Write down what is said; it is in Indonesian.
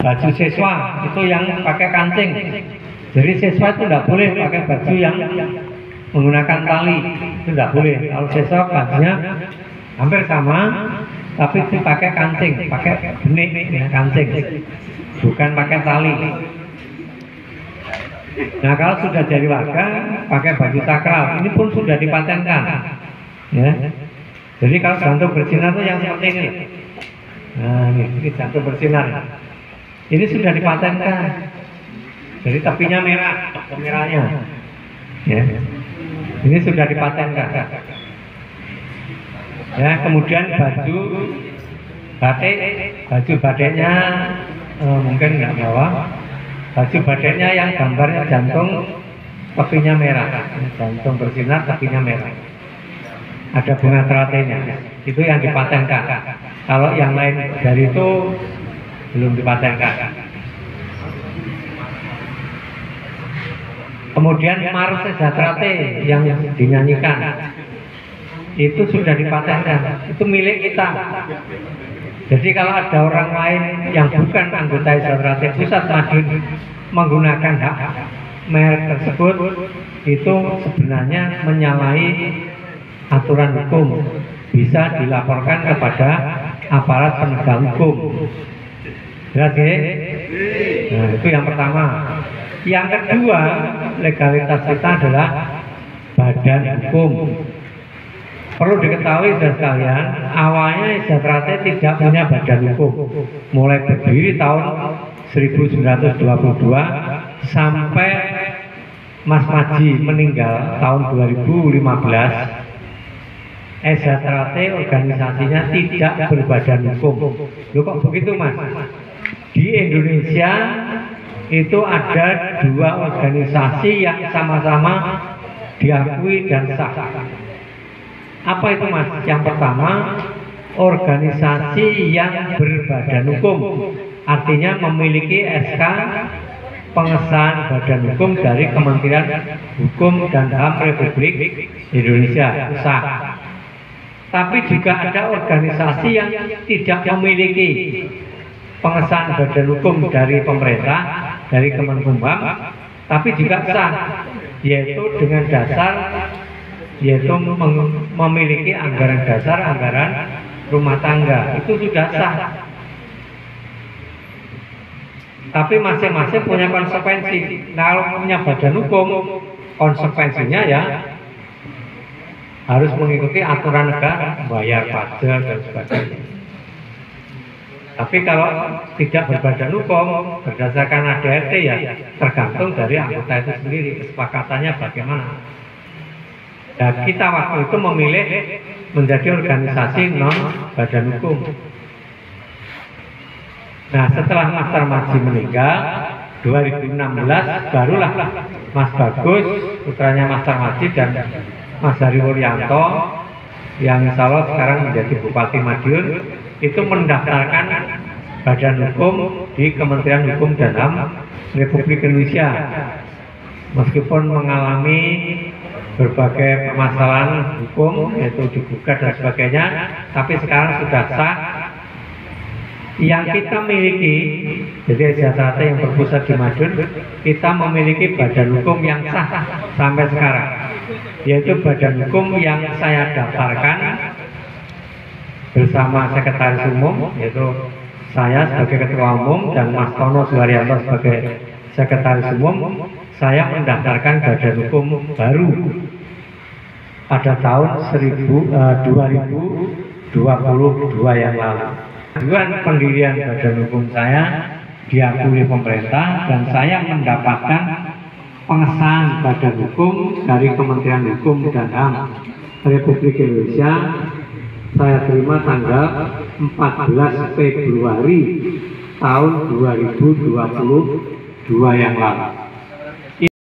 baju siswa itu yang pakai kancing. Jadi siswa itu tidak boleh pakai baju yang menggunakan tali, itu tidak boleh. Kalau siswa bajunya hampir sama, tapi dipakai kancing, pakai benik ya, kancing, bukan pakai tali. Nah kalau sudah jadi warga pakai baju sakral, ini pun sudah dipatenkan. Ya. Jadi kalau jantung bersinar itu yang seperti ini. Nah ini jantung bersinar. Ini sudah dipatenkan. Jadi tepinya merah, merahnya. Ya. Ini sudah dipatenkan. Ya, kemudian baju batiknya mungkin nggak bawa. Baju batiknya yang gambarnya jantung, tepinya merah. Jantung bersinar, tepinya merah. Ada bunga teratenya. Itu yang dipatenkan. Kalau yang lain dari itu belum dipatenkan. Kemudian Mars Sejahtera yang dinyanyikan itu sudah dipatenkan, itu milik kita. Jadi kalau ada orang lain yang bukan anggota Sejahtera Pusat Madiun menggunakan hak merek tersebut, itu sebenarnya menyalahi aturan hukum, bisa dilaporkan kepada aparat penegak hukum. Jelas ya? Nah, itu yang pertama. Yang kedua, legalitas kita adalah badan hukum. Perlu diketahui saudara sekalian, awalnya Sejahtera tidak punya badan hukum. Mulai berdiri tahun 1922 sampai Mas Maji meninggal tahun 2015, Sejahtera organisasinya tidak berbadan hukum. Loh kok begitu Mas? Di Indonesia itu ada dua organisasi yang sama-sama diakui dan sah. Apa itu Mas? Yang pertama, organisasi yang berbadan hukum, artinya memiliki SK pengesahan badan hukum dari Kementerian Hukum dan HAM Republik Indonesia, sah. Tapi juga ada organisasi yang tidak memiliki pengesahan badan hukum dari pemerintah, dari Kemenkumham, tapi juga sah, yaitu dengan dasar memiliki anggaran dasar, anggaran rumah tangga, itu sudah sah. Tapi masing-masing punya konsekuensi. Nah, kalau punya badan hukum, konsekuensinya ya harus mengikuti aturan negara, bayar pajak dan sebagainya. Tapi kalau tidak berbadan hukum, berdasarkan ADRT ya tergantung dari anggota itu sendiri, kesepakatannya bagaimana. Dan kita waktu itu memilih menjadi organisasi non badan hukum. Nah setelah Mas Tarmaji meninggal 2016, barulah Mas Bagus, putranya Mas Tarmaji, dan Mas Hari Wuryanto yang insya Allah sekarang menjadi Bupati Madiun, itu mendaftarkan badan hukum di Kementerian Hukum dan HAM Republik Indonesia. Meskipun mengalami berbagai permasalahan hukum, yaitu digugat dan sebagainya, tapi sekarang sudah sah. Yang kita miliki, jadi Sejahtera yang berpusat di Madiun, kita memiliki badan hukum yang sah sampai sekarang, yaitu badan hukum yang saya daftarkan bersama Sekretaris Umum, yaitu saya sebagai Ketua Umum dan Mas Tono Suharyanto sebagai Sekretaris Umum. Saya mendaftarkan badan hukum baru pada tahun 2022 yang lalu. Tujuan pendirian badan hukum saya diakui pemerintah dan saya mendapatkan pengesahan badan hukum dari Kementerian Hukum dan HAM Republik Indonesia. Saya terima tanggal 14 Februari tahun 2022 yang lalu.